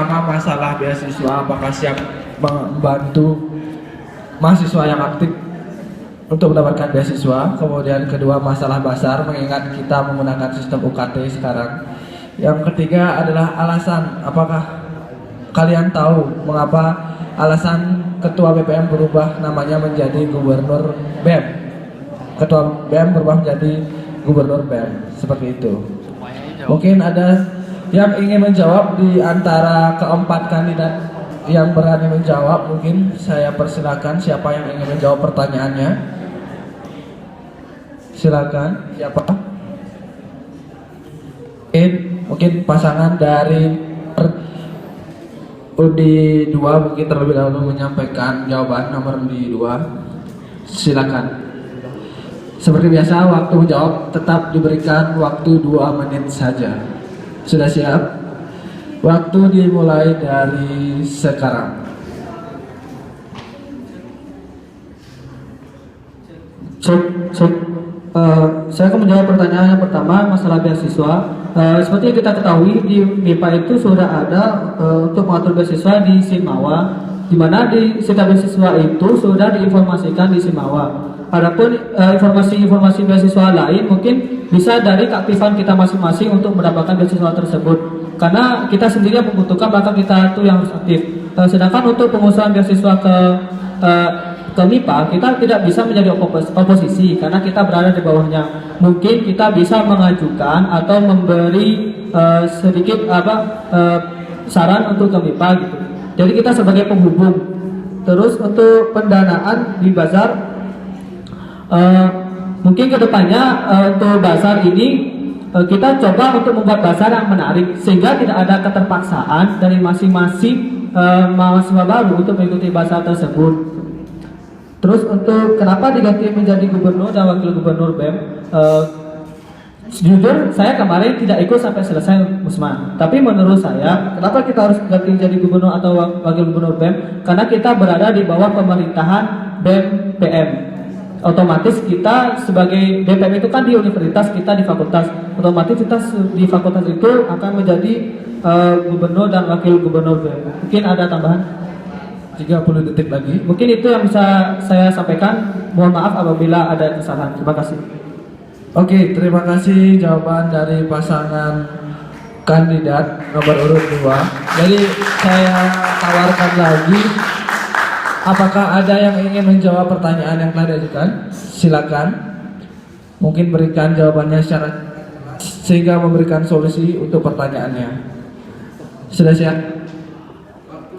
pertama masalah beasiswa, apakah siap membantu mahasiswa yang aktif untuk mendapatkan beasiswa. Kemudian kedua masalah basar, mengingat kita menggunakan sistem UKT sekarang. Yang ketiga adalah alasan, apakah kalian tahu mengapa alasan ketua BPM berubah namanya menjadi gubernur BEM? Ketua BEM berubah menjadi gubernur BEM, seperti itu. Mungkin ada yang ingin menjawab di antara keempat kandidat yang berani menjawab. Mungkin saya persilakan, siapa yang ingin menjawab pertanyaannya? Silakan, siapa? Mungkin pasangan dari Undi 2 mungkin terlebih dahulu menyampaikan jawaban nomor Undi 2. Silakan. Seperti biasa, waktu menjawab tetap diberikan waktu 2 menit saja. Sudah siap? Waktu dimulai dari sekarang. Saya akan menjawab pertanyaan yang pertama, masalah beasiswa. Seperti yang kita ketahui, di MIPA itu sudah ada untuk mengatur beasiswa di Simawa, di mana di setiap beasiswa itu sudah diinformasikan di Simawa. Adapun informasi-informasi beasiswa lain mungkin bisa dari keaktifan kita masing-masing untuk mendapatkan beasiswa tersebut. Karena kita sendiri yang membutuhkan, maka kita itu yang harus aktif. Sedangkan untuk pengusulan beasiswa ke MIPA, kita tidak bisa menjadi oposisi karena kita berada di bawahnya. Mungkin kita bisa mengajukan atau memberi sedikit saran untuk ke MIPA gitu. Jadi kita sebagai penghubung. Terus untuk pendanaan di bazar, mungkin kedepannya untuk bazar ini kita coba untuk membuat bazar yang menarik sehingga tidak ada keterpaksaan dari masing-masing mahasiswa baru untuk mengikuti bazar tersebut. Terus untuk kenapa diganti menjadi gubernur dan wakil gubernur BEM, jujur saya kemarin tidak ikut sampai selesai Musman. Tapi menurut saya, kenapa kita harus ganti menjadi gubernur atau wakil gubernur BEM? Karena kita berada di bawah pemerintahan BEM PM. Otomatis kita sebagai BPM itu kan di universitas, kita di fakultas. Otomatis kita di fakultas itu akan menjadi gubernur dan wakil gubernur BEM. Mungkin ada tambahan? 30 detik lagi. Mungkin itu yang bisa saya sampaikan. Mohon maaf apabila ada kesalahan. Terima kasih. Oke, terima kasih jawaban dari pasangan kandidat nomor urut 2. Jadi saya tawarkan lagi, apakah ada yang ingin menjawab pertanyaan yang telah diajukan? Silakan. Mungkin berikan jawabannya secara sehingga memberikan solusi untuk pertanyaannya. Sudah siap?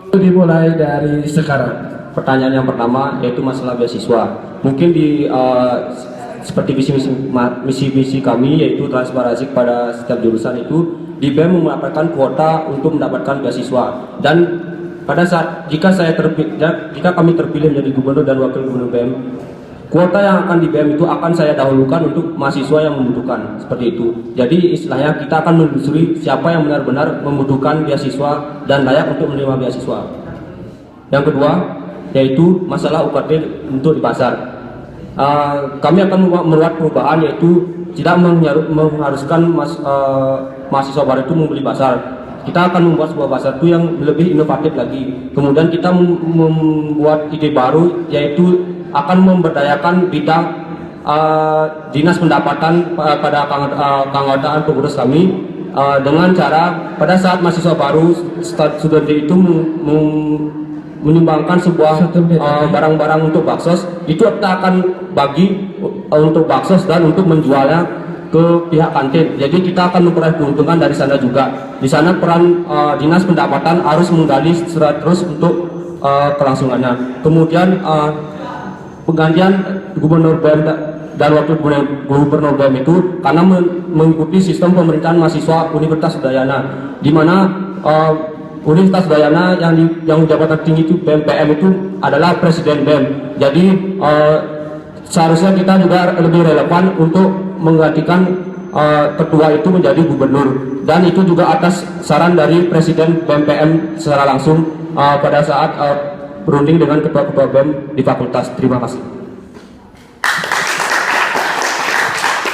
Dimulai dari sekarang. Pertanyaan yang pertama yaitu masalah beasiswa. Mungkin di seperti misi kami yaitu transparansi pada setiap jurusan itu di BEM mendapatkan kuota untuk mendapatkan beasiswa. Dan pada saat jika kami terpilih menjadi gubernur dan wakil gubernur BEM, kuota yang akan di BEM itu akan saya dahulukan untuk mahasiswa yang membutuhkan, seperti itu. Jadi istilahnya kita akan menelusuri siapa yang benar-benar membutuhkan beasiswa dan layak untuk menerima beasiswa. Yang kedua yaitu masalah UKT untuk di pasar. Kami akan membuat perubahan yaitu tidak mengharuskan mahasiswa baru itu membeli pasar. Kita akan membuat sebuah pasar itu yang lebih inovatif lagi. Kemudian kita membuat ide baru yaitu akan memberdayakan bidang dinas pendapatan pada keanggotaan pengurus kami dengan cara pada saat mahasiswa baru student itu menyumbangkan sebuah barang-barang untuk baksos, itu kita akan bagi untuk baksos dan untuk menjualnya ke pihak kantin. Jadi kita akan memperoleh keuntungan dari sana juga. Di sana peran dinas pendapatan harus menggali secara terus untuk kelangsungannya. Kemudian penggantian gubernur BEM dan wakil gubernur BEM itu karena mengikuti sistem pemerintahan mahasiswa Universitas Udayana, di mana Universitas Udayana yang jabatan tinggi itu BEM itu adalah presiden BEM. Jadi seharusnya kita juga lebih relevan untuk menggantikan ketua itu menjadi gubernur, dan itu juga atas saran dari presiden BEM secara langsung pada saat berunding dengan ketua-ketua BEM di fakultas. Terima kasih.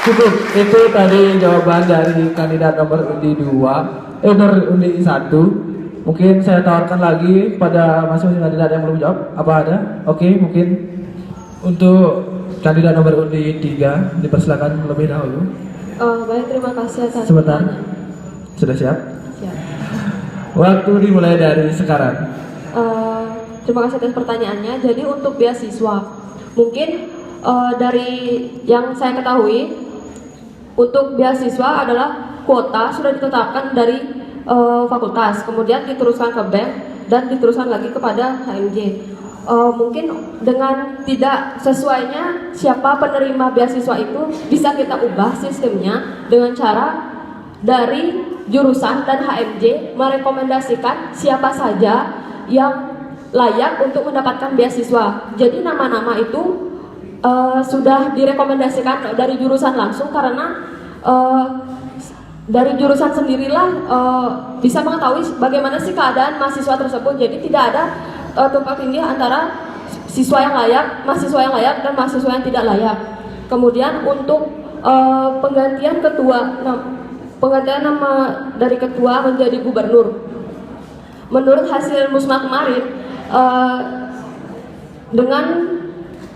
Cukup, itu tadi jawaban dari kandidat nomor Undi 2, nomor Undi 1. Mungkin saya tawarkan lagi pada masing-masing kandidat yang belum jawab. Apa ada? Oke, mungkin untuk kandidat nomor undi 3 dipersilakan lebih dahulu. Baik, terima kasih atas Sebentar. pertanyaan. Sudah siap? Siap. Waktu dimulai dari sekarang. Terima kasih atas pertanyaannya. Jadi untuk beasiswa, mungkin dari yang saya ketahui, untuk beasiswa adalah kuota sudah ditetapkan dari fakultas, kemudian diteruskan ke BEM dan diteruskan lagi kepada HMJ. Mungkin dengan tidak sesuainya siapa penerima beasiswa itu bisa kita ubah sistemnya dengan cara dari jurusan dan HMJ merekomendasikan siapa saja yang layak untuk mendapatkan beasiswa. Jadi nama-nama itu sudah direkomendasikan dari jurusan langsung karena dari jurusan sendirilah bisa mengetahui bagaimana sih keadaan mahasiswa tersebut. Jadi tidak ada tumpang tindih antara siswa yang layak, mahasiswa yang layak dan mahasiswa yang tidak layak. Kemudian untuk penggantian ketua, penggantian nama dari ketua menjadi gubernur. Menurut hasil musma kemarin, dengan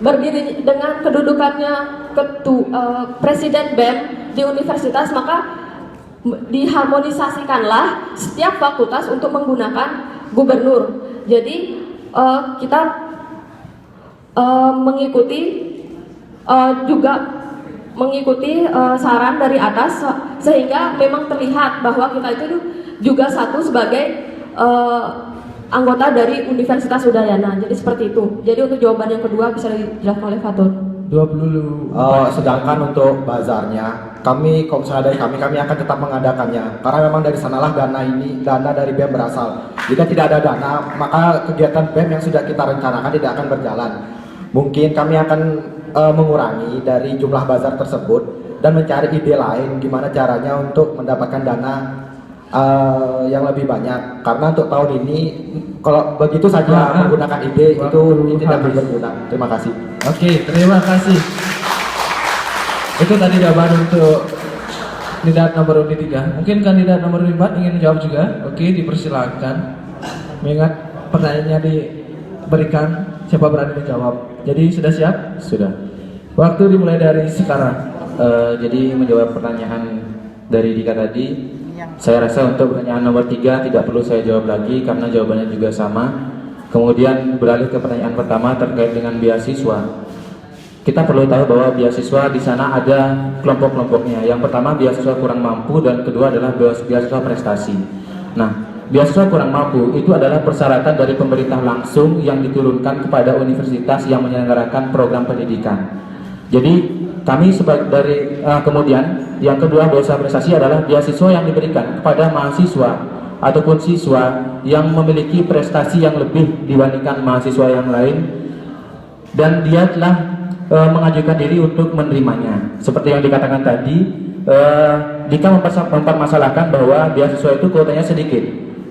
berdiri dengan kedudukannya presiden BEM di universitas, maka diharmonisasikanlah setiap fakultas untuk menggunakan gubernur. Jadi kita mengikuti saran dari atas sehingga memang terlihat bahwa kita itu juga satu sebagai anggota dari Universitas Udayana. Jadi seperti itu. Jadi untuk jawaban yang kedua bisa dijelaskan oleh Fatur. 20. Sedangkan untuk bazarnya, kalau misalnya dari kami akan tetap mengadakannya karena memang dari sanalah dana dari BEM berasal. Jika tidak ada dana, maka kegiatan BEM yang sudah kita rencanakan tidak akan berjalan. Mungkin kami akan mengurangi dari jumlah bazar tersebut dan mencari ide lain gimana caranya untuk mendapatkan dana yang lebih banyak. Karena untuk tahun ini kalau begitu saja menggunakan ide itu tidak berguna. Terima kasih. Oke, terima kasih. Itu tadi jawaban untuk kandidat nomor undi 3. Mungkin kandidat nomor undi 4 ingin menjawab juga. Oke, dipersilakan. Mengingat pertanyaannya diberikan, siapa berani menjawab. Jadi sudah siap? Sudah. Waktu dimulai dari sekarang. Jadi menjawab pertanyaan dari Dika tadi, saya rasa untuk pertanyaan nomor 3 tidak perlu saya jawab lagi karena jawabannya juga sama. Kemudian beralih ke pertanyaan pertama terkait dengan beasiswa. Kita perlu tahu bahwa beasiswa di sana ada kelompok-kelompoknya. Yang pertama beasiswa kurang mampu dan kedua adalah beasiswa prestasi. Nah, beasiswa kurang mampu itu adalah persyaratan dari pemerintah langsung yang diturunkan kepada universitas yang menyelenggarakan program pendidikan. Jadi kami kemudian yang kedua beasiswa prestasi adalah beasiswa yang diberikan kepada mahasiswa ataupun siswa yang memiliki prestasi yang lebih dibandingkan mahasiswa yang lain dan dia telah mengajukan diri untuk menerimanya. Seperti yang dikatakan tadi, Dika mempermasalahkan bahwa beasiswa itu kuotanya sedikit.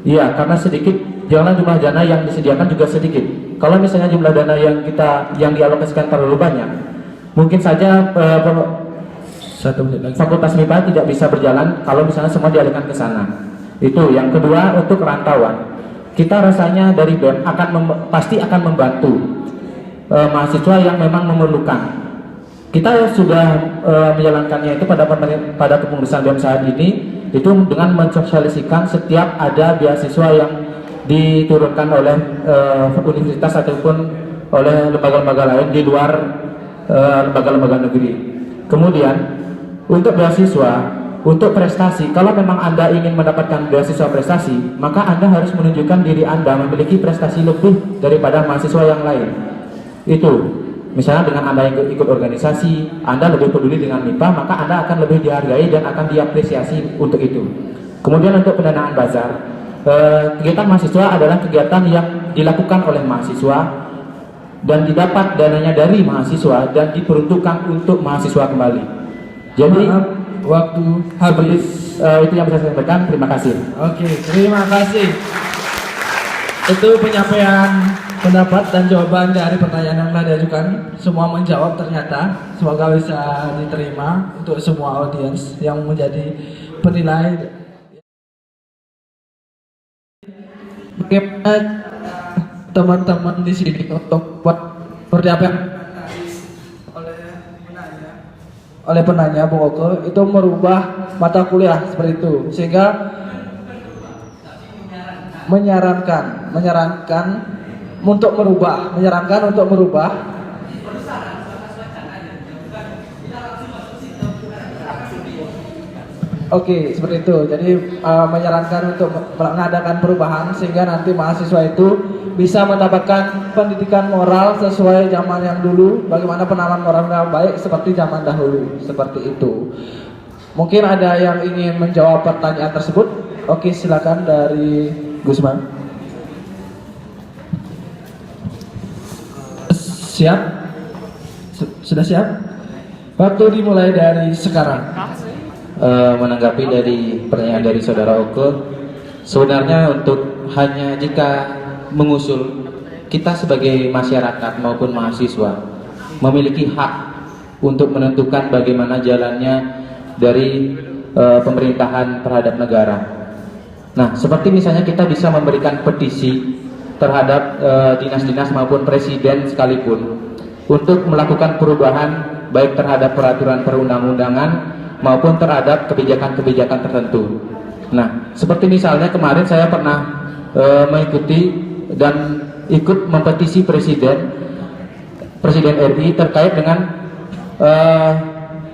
Iya, karena sedikit, janganlah jumlah dana yang disediakan juga sedikit. Kalau misalnya jumlah dana yang dialokasikan terlalu banyak, mungkin saja Fakultas MIPA tidak bisa berjalan kalau misalnya semua dialihkan ke sana. Itu. Yang kedua, untuk rantauan, kita rasanya dari BEM pasti akan membantu mahasiswa yang memang memerlukan. Kita sudah menjalankannya itu pada kepengurusan BEM saat ini, itu dengan mensosialisasikan setiap ada beasiswa yang diturunkan oleh universitas ataupun oleh lembaga-lembaga lain di luar lembaga-lembaga negeri. Kemudian untuk beasiswa, untuk prestasi, kalau memang Anda ingin mendapatkan beasiswa prestasi, maka Anda harus menunjukkan diri Anda memiliki prestasi lebih daripada mahasiswa yang lain. Itu, misalnya dengan Anda ikut organisasi, Anda lebih peduli dengan MIPA, maka Anda akan lebih dihargai dan akan diapresiasi untuk itu. Kemudian untuk pendanaan bazar, kegiatan mahasiswa adalah kegiatan yang dilakukan oleh mahasiswa dan didapat dananya dari mahasiswa dan diperuntukkan untuk mahasiswa kembali. Jadi waktu habis. Itu yang bisa saya sampaikan. Terima kasih. Oke, terima kasih. Itu penyampaian pendapat dan jawaban dari pertanyaan yang telah diajukan. Semua menjawab ternyata. Semoga bisa diterima untuk semua audiens yang menjadi penilai. bagaimana teman-teman di sini untuk buat seperti apa yang oleh penanya Bung Oke itu merubah mata kuliah seperti itu, sehingga menyarankan untuk merubah Oke, seperti itu. Jadi menyarankan untuk mengadakan perubahan sehingga nanti mahasiswa itu bisa mendapatkan pendidikan moral sesuai zaman yang dulu, bagaimana penanaman moral yang baik seperti zaman dahulu, seperti itu. Mungkin ada yang ingin menjawab pertanyaan tersebut. Oke, silakan dari Gusman. Siap? Sudah siap? Waktu dimulai dari sekarang. Menanggapi dari pertanyaan dari saudara Oke, sebenarnya untuk hanya jika mengusul, kita sebagai masyarakat maupun mahasiswa memiliki hak untuk menentukan bagaimana jalannya dari pemerintahan terhadap negara. Nah, seperti misalnya kita bisa memberikan petisi terhadap dinas-dinas maupun presiden sekalipun untuk melakukan perubahan baik terhadap peraturan perundang-undangan maupun terhadap kebijakan-kebijakan tertentu. Nah, seperti misalnya kemarin saya pernah mengikuti dan ikut mempetisi Presiden RI terkait dengan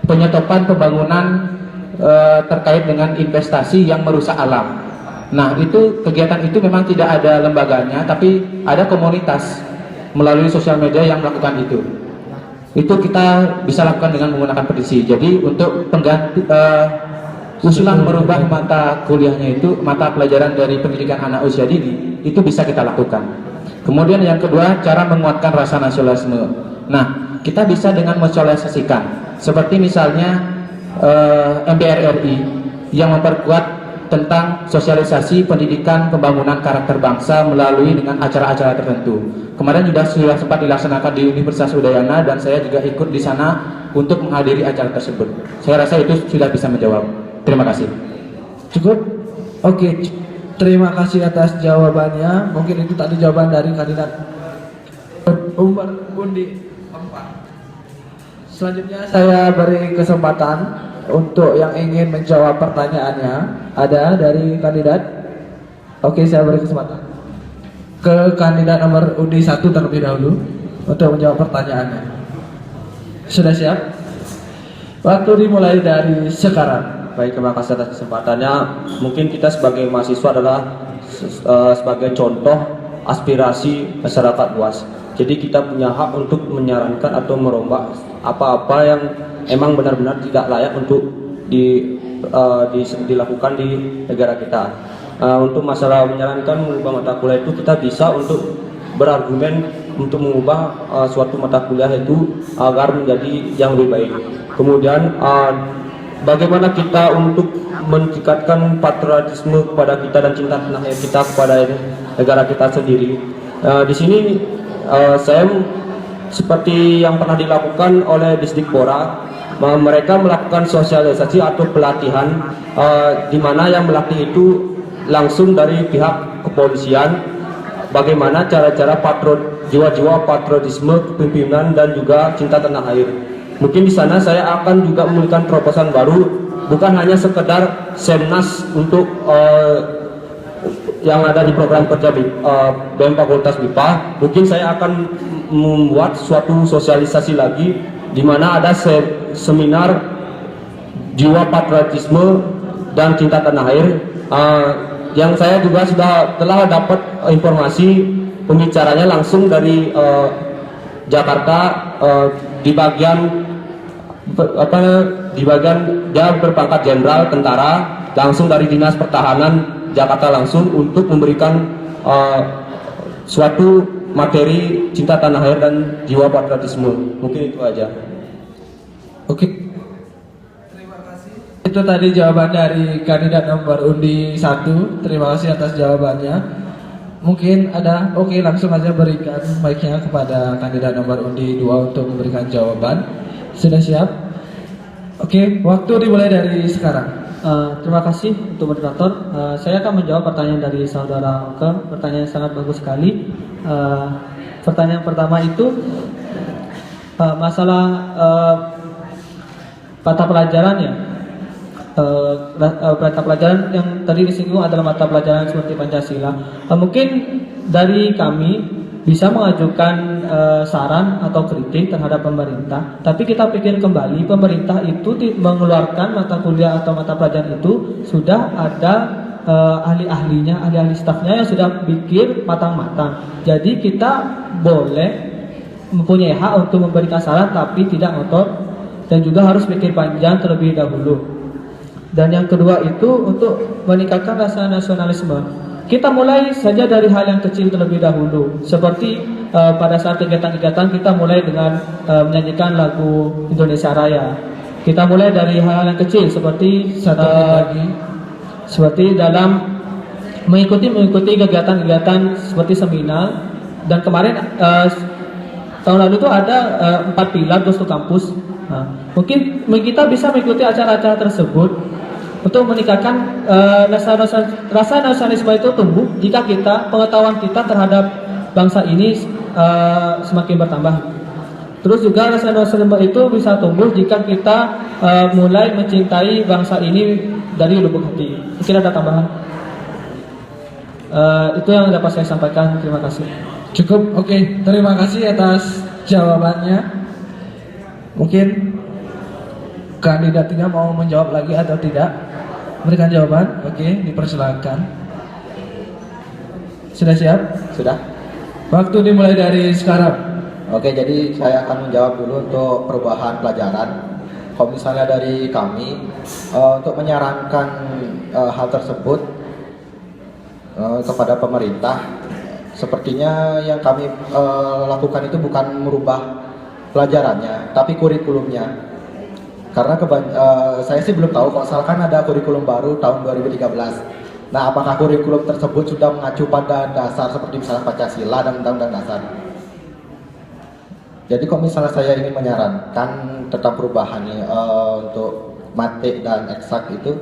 penyetopan pembangunan terkait dengan investasi yang merusak alam. Nah, kegiatan itu memang tidak ada lembaganya, tapi ada komunitas melalui sosial media yang melakukan itu. Itu kita bisa lakukan dengan menggunakan petisi. Jadi untuk pengganti usulan merubah mata kuliahnya itu, mata pelajaran dari pendidikan anak usia dini, itu bisa kita lakukan. Kemudian yang kedua, cara menguatkan rasa nasionalisme. Nah, kita bisa dengan mensosialisasikan, seperti misalnya MPR RI yang memperkuat tentang sosialisasi pendidikan pembangunan karakter bangsa melalui dengan acara-acara tertentu. Kemarin sudah sempat dilaksanakan di Universitas Udayana dan saya juga ikut di sana untuk menghadiri acara tersebut. Saya rasa itu sudah bisa menjawab. Terima kasih. Cukup? Oke, terima kasih atas jawabannya. Mungkin itu tadi jawaban dari kandidat Umar Undi 4. Selanjutnya saya beri kesempatan untuk yang ingin menjawab pertanyaannya. Ada dari kandidat? Oke, saya beri kesempatan ke kandidat nomor Undi 1 terlebih dahulu untuk menjawab pertanyaannya. Sudah siap? Waktu dimulai dari sekarang. Baik, terima kasih atas kesempatannya. Mungkin kita sebagai mahasiswa adalah sebagai contoh aspirasi masyarakat luas. Jadi kita punya hak untuk menyarankan atau merombak apa-apa yang emang benar-benar tidak layak untuk dilakukan di negara kita. Untuk masalah menyarankan mengubah mata kuliah itu, kita bisa untuk berargumen untuk mengubah suatu mata kuliah itu agar menjadi yang lebih baik. Kemudian bagaimana kita untuk meningkatkan patriotisme kepada kita dan cinta tanah air kita kepada negara kita sendiri. Di sini saya seperti yang pernah dilakukan oleh Disdikpora, mereka melakukan sosialisasi atau pelatihan di mana yang melatih itu langsung dari pihak kepolisian, bagaimana cara-cara jiwa-jiwa patriotisme, kepemimpinan dan juga cinta tanah air. Mungkin di sana saya akan juga memberikan terobosan baru, bukan hanya sekedar Semnas untuk yang ada di program kerja BEM Fakultas MIPA. Mungkin saya akan membuat suatu sosialisasi lagi di mana ada seminar jiwa patriotisme dan cinta tanah air, yang saya juga telah dapat informasi pembicaranya langsung dari Jakarta, di bagian dia berpangkat jenderal tentara, langsung dari Dinas Pertahanan Jakarta langsung untuk memberikan suatu materi cinta tanah air dan jiwa patriotisme. Mungkin itu aja. Oke. Itu tadi jawaban dari kandidat nomor Undi 1. Terima kasih atas jawabannya. Mungkin ada, oke, langsung aja berikan mic-nya kepada kandidat nomor Undi 2 untuk memberikan jawaban. Sudah siap? Oke, waktu dimulai dari sekarang. Terima kasih untuk moderator. Saya akan menjawab pertanyaan dari saudara Oke. Pertanyaan yang sangat bagus sekali. Pertanyaan pertama itu masalah mata pelajaran ya. Mata pelajaran yang tadi disinggung adalah mata pelajaran seperti Pancasila. Mungkin dari kami bisa mengajukan saran atau kritik terhadap pemerintah, tapi kita pikir kembali, pemerintah itu mengeluarkan mata kuliah atau mata pelajaran itu sudah ada ahli-ahlinya, ahli-ahli stafnya yang sudah pikir matang-matang. Jadi kita boleh mempunyai hak untuk memberikan saran tapi tidak ngotot, dan juga harus pikir panjang terlebih dahulu. Dan yang kedua itu untuk meningkatkan rasa nasionalisme. Kita mulai saja dari hal yang kecil terlebih dahulu. Seperti pada saat kegiatan-kegiatan kita mulai dengan menyanyikan lagu Indonesia Raya. Kita mulai dari hal yang kecil seperti seperti dalam mengikuti kegiatan-kegiatan seperti seminar. Dan kemarin tahun lalu itu ada 4 pilar Ghost to Campus. Mungkin kita bisa mengikuti acara-acara tersebut untuk meningkatkan rasa nasionalisme itu tumbuh jika pengetahuan kita terhadap bangsa ini semakin bertambah. Terus juga rasa nasionalisme itu bisa tumbuh jika kita mulai mencintai bangsa ini dari lubuk hati. Mungkin ada tambahan. Itu yang dapat saya sampaikan. Terima kasih. Cukup, oke. Terima kasih atas jawabannya. Mungkin kandidatnya mau menjawab lagi atau tidak? Berikan jawaban. Oke, dipersilakan. Sudah siap? Sudah. Waktu dimulai dari sekarang. Oke, jadi saya akan menjawab dulu untuk perubahan pelajaran. Kalau misalnya dari kami untuk menyarankan hal tersebut kepada pemerintah, sepertinya yang kami lakukan itu bukan merubah pelajarannya, tapi kurikulumnya. Karena saya sih belum tahu, kalau misalkan ada kurikulum baru tahun 2013. Nah, apakah kurikulum tersebut sudah mengacu pada dasar seperti misalnya Pancasila dan Undang-Undang Dasar? Jadi kalau misalnya saya ingin menyarankan tentang perubahan untuk matik dan eksak itu,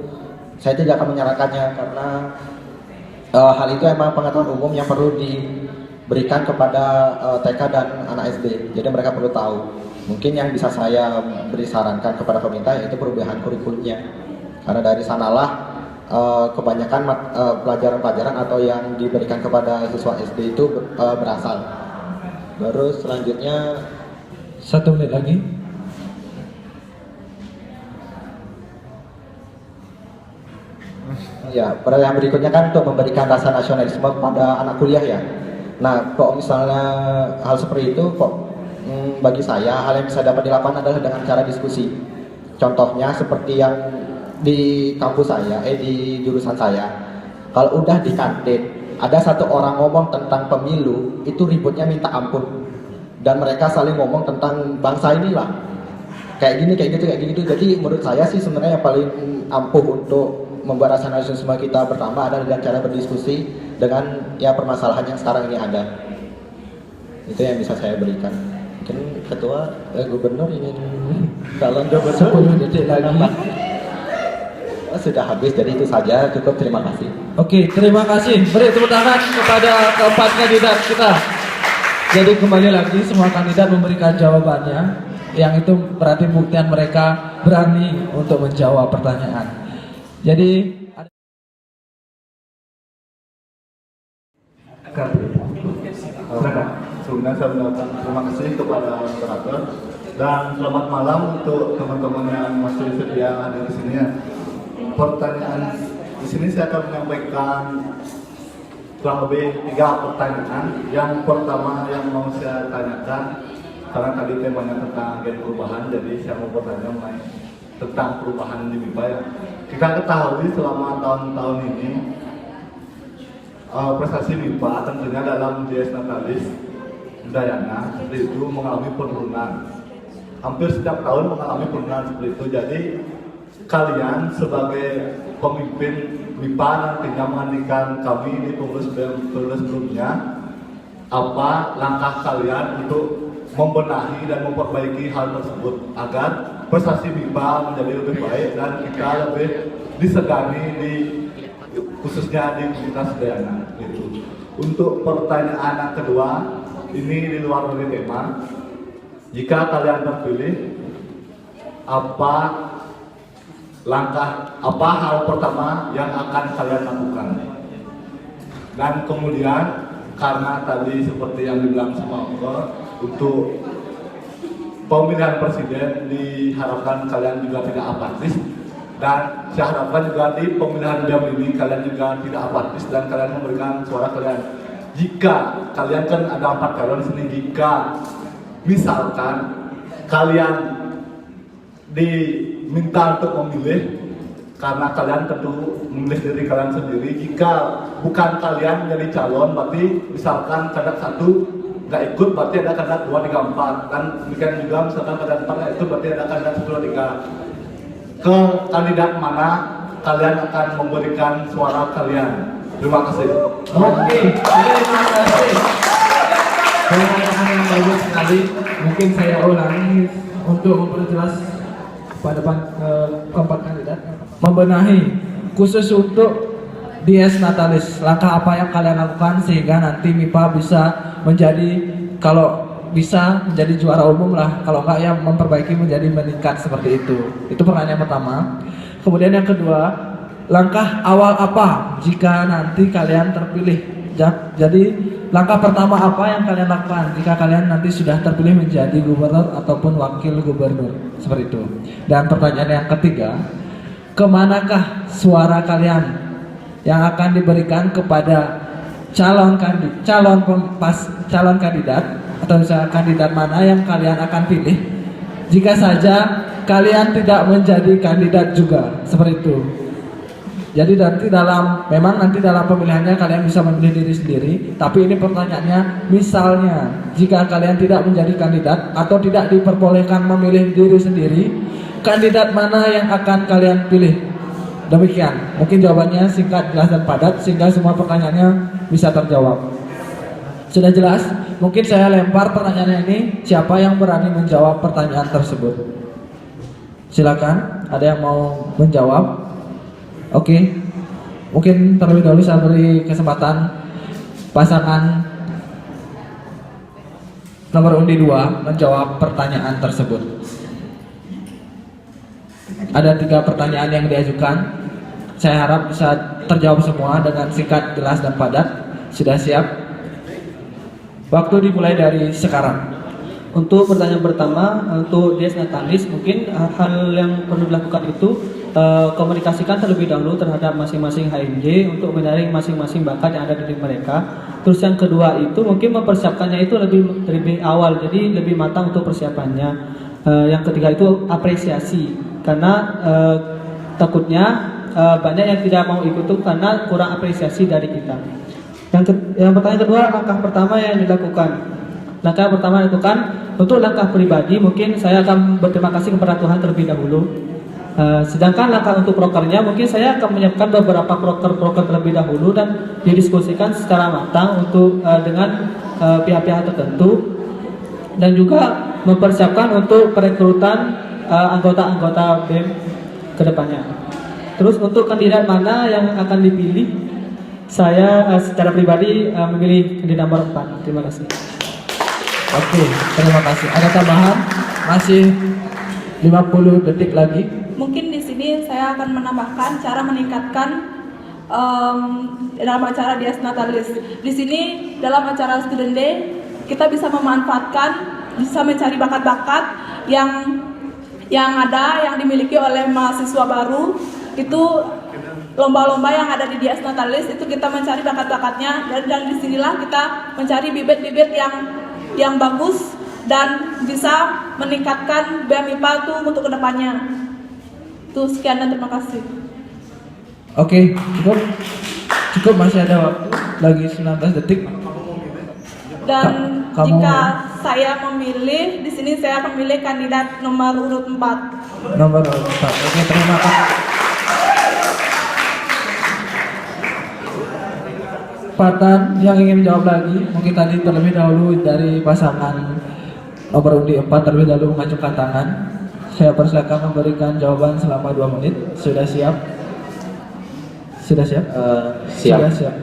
saya tidak akan menyarankannya karena hal itu emang pengetahuan umum yang perlu diberikan kepada TK dan anak SD. Jadi mereka perlu tahu. Mungkin yang bisa saya beri sarankan kepada pemerintah yaitu perubahan kurikulumnya. Karena dari sanalah kebanyakan pelajaran-pelajaran atau yang diberikan kepada siswa SD itu berasal. Baru selanjutnya 1 menit lagi. Ya, pertanyaan berikutnya kan untuk memberikan rasa nasionalisme kepada anak kuliah ya. Nah, kok misalnya hal seperti itu kok bagi saya hal yang bisa dapat dilakukan adalah dengan cara diskusi. Contohnya seperti yang di kampus saya, di jurusan saya. Kalau udah di kantin, ada satu orang ngomong tentang pemilu, itu ributnya minta ampun. Dan mereka saling ngomong tentang bangsa inilah. Kayak gini, kayak gitu. Jadi menurut saya sih sebenarnya yang paling ampuh untuk membuat rasa nasionalisme kita bertambah adalah dengan cara berdiskusi dengan ya permasalahan yang sekarang ini ada. Itu yang bisa saya berikan. Mungkin ketua gubernur ingin calon gubernur 10 detik lagi. Sudah habis, jadi itu saja, cukup, terima kasih. Oke, terima kasih. Beri tepuk tangan kepada keempat kandidat kita. Jadi kembali lagi semua kandidat memberikan jawabannya, yang itu berarti buktian mereka berani untuk menjawab pertanyaan. Jadi Sebelumnya saya mengucapkan terima kasih kepada moderator dan selamat malam untuk teman-teman yang masih setia hadir di sini. Pertanyaan di sini saya akan menyampaikan kurang lebih 3 pertanyaan. Yang pertama yang mau saya tanyakan, karena tadi temanya tentang agen perubahan, jadi saya mau bertanya mengenai tentang perubahan di MIPA ya. Kita ketahui selama tahun-tahun ini prestasi MIPA tentunya dalam DS Natalis Udayana seperti itu mengalami penurunan. Hampir setiap tahun mengalami penurunan seperti itu. Jadi kalian sebagai pemimpin MIPA nantinya menggantikan kami di pengurus sebelumnya, apa langkah kalian untuk membenahi dan memperbaiki hal tersebut agar prestasi MIPA menjadi lebih baik dan kita lebih disegani di khususnya di komunitas Sedayana gitu. Untuk pertanyaan yang kedua, ini di luar dari tema. Jika kalian terpilih, apa hal pertama yang akan kalian lakukan? Dan kemudian karena tadi seperti yang dibilang sama Oke, untuk pemilihan presiden diharapkan kalian juga tidak apatis, dan saya harapkan juga di pemilihan BEM ini kalian juga tidak apatis dan kalian memberikan suara kalian. Jika kalian kan ada 4 calon di sini, jika misalkan kalian diminta untuk memilih, karena kalian tentu memilih diri kalian sendiri. Jika bukan kalian menjadi calon, berarti misalkan kandidat 1 nggak ikut, berarti ada kandidat 2, 3, 4. Dan demikian juga misalkan kandidat 4 nggak ikut, berarti ada kandidat 1, 2, 3. Ke kandidat mana kalian akan memberikan suara kalian? Terima kasih. Oke, terima kasih. Pertanyaan yang bagus sekali. Mungkin saya ulangi untuk memperjelas pada keempat kandidat. Membenahi khusus untuk Dies Natalis. Langkah apa yang kalian lakukan sehingga nanti MIPA bisa menjadi, kalau bisa menjadi juara umum lah, kalau enggak ya memperbaiki menjadi meningkat seperti itu. Itu pertanyaan pertama. Kemudian yang kedua, langkah awal apa jika nanti kalian terpilih? Jadi langkah pertama apa yang kalian lakukan jika kalian nanti sudah terpilih menjadi gubernur ataupun wakil gubernur, seperti itu. Dan pertanyaan yang ketiga, kemanakah suara kalian yang akan diberikan kepada calon kandidat atau misalnya kandidat mana yang kalian akan pilih jika saja kalian tidak menjadi kandidat juga, seperti itu. Jadi memang nanti dalam pemilihannya kalian bisa memilih diri sendiri, tapi ini pertanyaannya, misalnya jika kalian tidak menjadi kandidat atau tidak diperbolehkan memilih diri sendiri, kandidat mana yang akan kalian pilih? Demikian, mungkin jawabannya singkat, jelas dan padat sehingga semua pertanyaannya bisa terjawab. Sudah jelas? Mungkin saya lempar pertanyaannya ini, siapa yang berani menjawab pertanyaan tersebut? Silakan, ada yang mau menjawab? Oke, mungkin terlebih dahulu saya beri kesempatan pasangan nomor undi 2 menjawab pertanyaan tersebut. Ada 3 pertanyaan yang diajukan. Saya harap bisa terjawab semua dengan singkat, jelas dan padat. Sudah siap? Waktu dimulai dari sekarang. Untuk pertanyaan pertama, untuk Dies Natalis, mungkin hal yang perlu dilakukan itu komunikasikan terlebih dahulu terhadap masing-masing HMJ untuk menyaring masing-masing bakat yang ada di diri mereka. Terus yang kedua itu mungkin mempersiapkannya itu lebih awal, jadi lebih matang untuk persiapannya. Yang ketiga itu apresiasi, karena takutnya banyak yang tidak mau ikut itu karena kurang apresiasi dari kita. Yang pertanyaan kedua, langkah pertama yang dilakukan. Langkah pertama dilakukan untuk langkah pribadi, mungkin saya akan berterima kasih kepada Tuhan terlebih dahulu. Sedangkan langkah untuk prokernya, mungkin saya akan menyiapkan beberapa proker terlebih dahulu dan didiskusikan secara matang untuk dengan pihak-pihak tertentu, dan juga mempersiapkan untuk perekrutan anggota-anggota BEM ke depannya. Terus untuk kandidat mana yang akan dipilih, saya secara pribadi memilih kandidat nomor 4. Terima kasih. Oke, terima kasih. Ada tambahan? Masih 50 detik lagi. Mungkin di sini saya akan menambahkan cara meningkatkan dalam acara Dies Natalis. Di sini dalam acara Student Day kita bisa memanfaatkan, bisa mencari bakat-bakat yang ada, yang dimiliki oleh mahasiswa baru. Itu lomba-lomba yang ada di Dies Natalis itu kita mencari bakat-bakatnya, dan disinilah kita mencari bibit-bibit yang bagus dan bisa meningkatkan BEM MIPA itu untuk kedepannya. Itu sekian dan terima kasih. Oke, cukup, masih ada waktu lagi 19 detik. Dan Kamu jika saya memilih, di sini saya akan memilih kandidat nomor urut 4. Nomor 4. Oke, terima kasih. Kesempatan yang ingin menjawab lagi, mungkin tadi terlebih dahulu dari pasangan nomor undi 4 terlebih dahulu mengajukan tangan. Saya persilakan memberikan jawaban selama 2 menit. Sudah siap? Sudah siap? Siap. Sudah siap.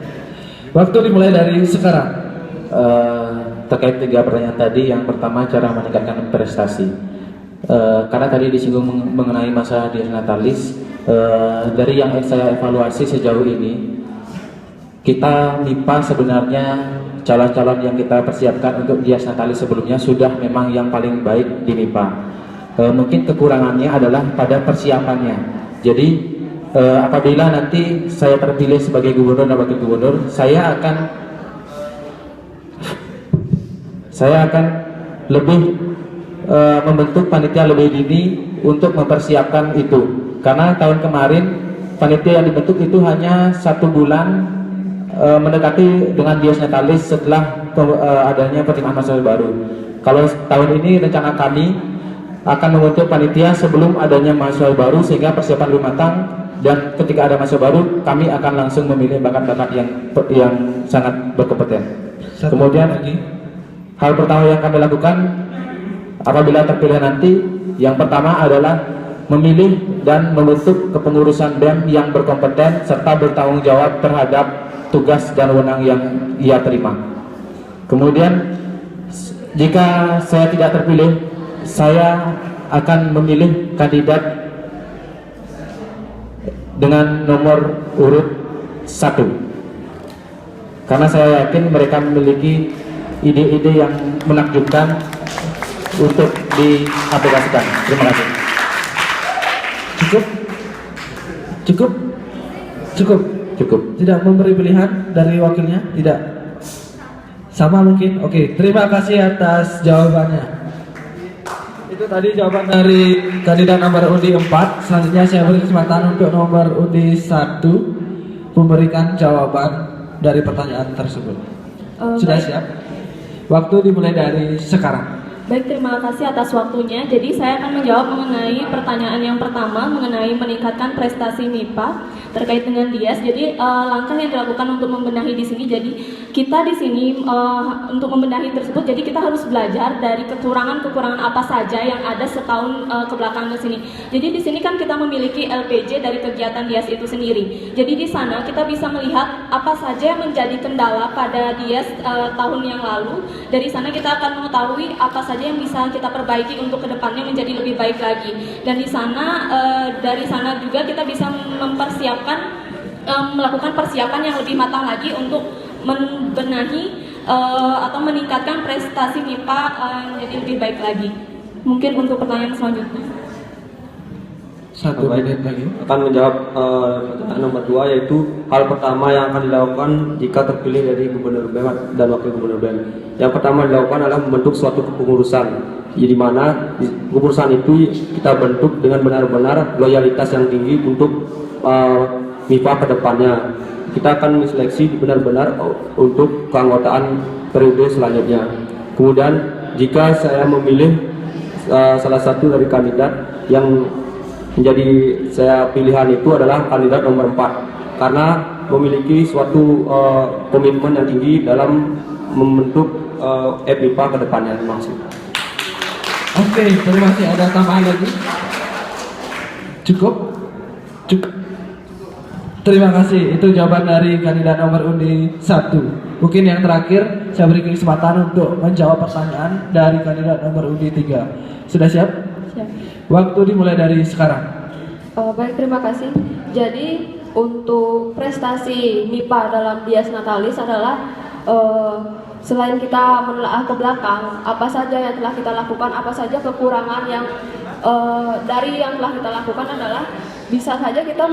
Waktu dimulai dari sekarang. Terkait 3 pertanyaan tadi, yang pertama cara meningkatkan prestasi. Karena tadi disinggung mengenai masa dies natalis, dari yang saya evaluasi sejauh ini, kita MIPA sebenarnya calon-calon yang kita persiapkan untuk dies natalis sebelumnya sudah memang yang paling baik di MIPA. Mungkin kekurangannya adalah pada persiapannya. Jadi apabila nanti saya terpilih sebagai gubernur dan wakil gubernur, saya akan lebih membentuk panitia lebih dini untuk mempersiapkan itu. Karena tahun kemarin panitia yang dibentuk itu hanya 1 bulan mendekati dengan dies natalis setelah adanya pertimbangan mahasiswa baru. Kalau tahun ini rencana kami akan membentuk panitia sebelum adanya mahasiswa baru sehingga persiapan lebih matang, dan ketika ada mahasiswa baru kami akan langsung memilih bakat-bakat yang sangat berkompeten. Kemudian hal pertama yang kami lakukan apabila terpilih nanti, yang pertama adalah memilih dan membentuk kepengurusan BEM yang berkompeten serta bertanggung jawab terhadap tugas dan wewenang yang ia terima. Kemudian jika saya tidak terpilih, saya akan memilih kandidat dengan nomor urut 1, karena saya yakin mereka memiliki ide-ide yang menakjubkan untuk diaplikasikan. Terima kasih. Cukup. Tidak memberi pilihan dari wakilnya? Tidak. Sama mungkin? Oke, terima kasih atas jawabannya. Itu tadi jawaban dari kandidat nomor undi 4. Selanjutnya saya beri kesempatan untuk nomor undi 1 memberikan jawaban dari pertanyaan tersebut. Sudah siap? Waktu dimulai dari sekarang. Baik, terima kasih atas waktunya. Jadi saya akan menjawab mengenai pertanyaan yang pertama mengenai meningkatkan prestasi MIPA terkait dengan dies. Jadi langkah yang dilakukan untuk membenahi di sini. Jadi kita di sini untuk membenahi tersebut. Jadi kita harus belajar dari kekurangan-kekurangan apa saja yang ada setahun ke belakang di sini. Jadi di sini kan kita memiliki LPJ dari kegiatan dies itu sendiri. Jadi di sana kita bisa melihat apa saja yang menjadi kendala pada dies tahun yang lalu. Dari sana kita akan mengetahui apa saja yang bisa kita perbaiki untuk kedepannya menjadi lebih baik lagi. Dan di sana dari sana juga kita bisa melakukan persiapan yang lebih matang lagi untuk membenahi atau meningkatkan prestasi MIPA menjadi lebih baik lagi. Mungkin untuk pertanyaan selanjutnya. 1 menit lagi. Akan menjawab pertanyaan nomor 2, yaitu hal pertama yang akan dilakukan jika terpilih dari gubernur BEM dan wakil gubernur BEM. Yang pertama dilakukan adalah membentuk suatu kepengurusan, di mana kepengurusan itu kita bentuk dengan benar-benar loyalitas yang tinggi untuk MIPA ke depannya. Kita akan seleksi benar-benar untuk keanggotaan periode selanjutnya. Kemudian jika saya memilih salah satu dari kandidat yang menjadi saya pilihan itu adalah kandidat nomor 4, karena memiliki suatu komitmen yang tinggi dalam membentuk MIPA ke depannya. Terima kasih. Oke, terima kasih. Ada tambahan lagi? Cukup. Terima kasih. Itu jawaban dari kandidat nomor undi 1. Mungkin yang terakhir saya beri kesempatan untuk menjawab pertanyaan dari kandidat nomor undi 3. Sudah siap? Siap. Waktu dimulai dari sekarang. Baik, terima kasih. Jadi untuk prestasi MIPA dalam dies natalis adalah selain kita menelaah ke belakang apa saja yang telah kita lakukan, apa saja kekurangan yang dari yang telah kita lakukan adalah bisa saja kita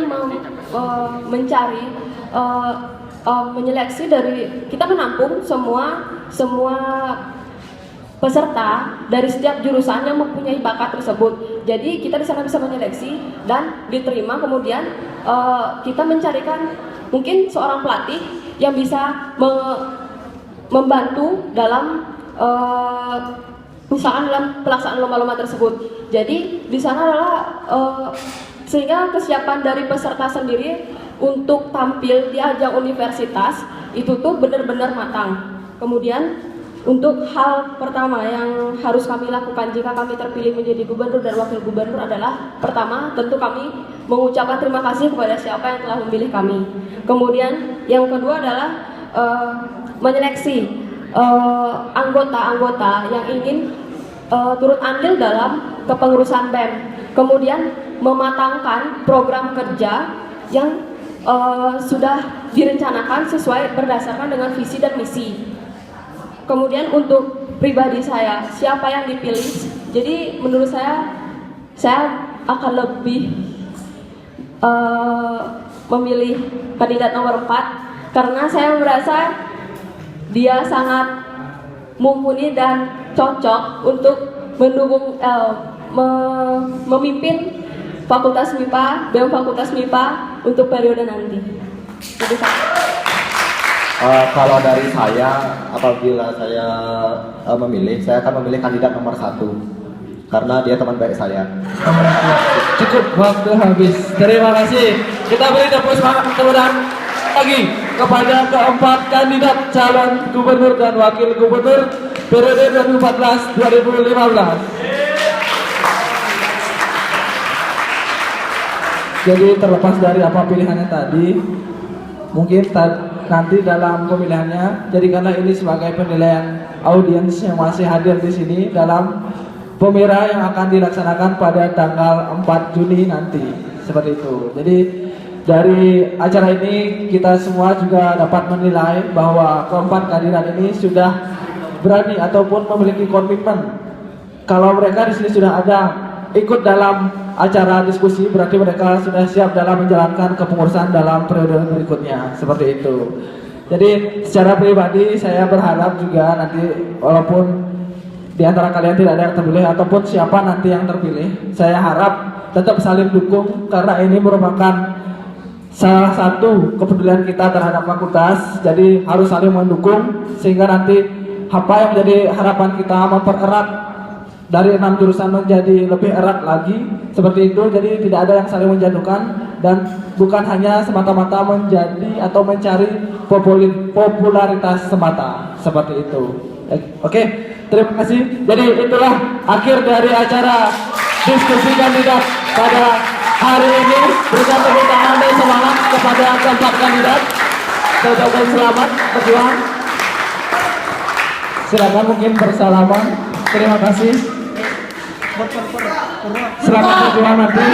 mencari menyeleksi dari kita menampung semua peserta dari setiap jurusan yang mempunyai bakat tersebut. Jadi kita di sana bisa menyeleksi dan diterima. Kemudian kita mencarikan mungkin seorang pelatih yang bisa membantu dalam misalkan dalam pelaksanaan lomba-lomba tersebut. Jadi di sana adalah sehingga kesiapan dari peserta sendiri untuk tampil di ajang universitas itu tuh benar-benar matang. Kemudian untuk hal pertama yang harus kami lakukan jika kami terpilih menjadi gubernur dan wakil gubernur adalah pertama tentu kami mengucapkan terima kasih kepada siapa yang telah memilih kami. Kemudian yang kedua adalah menyeleksi anggota-anggota yang ingin turut andil dalam kepengurusan BEM. Kemudian mematangkan program kerja yang sudah direncanakan sesuai berdasarkan dengan visi dan misi. Kemudian untuk pribadi saya, siapa yang dipilih? Jadi menurut saya akan lebih memilih kandidat nomor 4 karena saya merasa dia sangat mumpuni dan cocok untuk mendukung memimpin Fakultas MIPA, BEM Fakultas MIPA untuk periode nanti. Jadi Kalau dari saya, apabila saya memilih, saya akan memilih kandidat nomor 1 karena dia teman baik saya. Cukup, waktu habis. Terima kasih. Kita beri tepuk tangan lagi kepada keempat kandidat calon gubernur dan wakil gubernur periode 2014-2015. Jadi terlepas dari apa pilihannya tadi, mungkin nanti dalam pemilihannya, jadikanlah ini sebagai penilaian audiens yang masih hadir di sini dalam pemilihan yang akan dilaksanakan pada tanggal 4 Juni nanti. Seperti itu. Jadi dari acara ini kita semua juga dapat menilai bahwa keempat kandidat ini sudah berani ataupun memiliki komitmen. Kalau mereka di sini sudah ada ikut dalam acara diskusi, berarti mereka sudah siap dalam menjalankan kepengurusan dalam periode berikutnya. Seperti itu. Jadi secara pribadi saya berharap juga nanti walaupun di antara kalian tidak ada yang terpilih ataupun siapa nanti yang terpilih, saya harap tetap saling dukung karena ini merupakan salah satu kepedulian kita terhadap fakultas. Jadi harus saling mendukung sehingga nanti apa yang menjadi harapan kita mempererat dari 6 jurusan menjadi lebih erat lagi, seperti itu. Jadi tidak ada yang saling menjatuhkan dan bukan hanya semata-mata menjadi atau mencari popularitas semata, seperti itu. Oke, terima kasih. Jadi itulah akhir dari acara diskusi kandidat pada hari ini. Berikan tepuk tangan dan semangat kepada keempat kandidat. Saya ucapkan selamat berjuang. Silakan mungkin bersalaman. Terima kasih. Selamat berjuang nanti.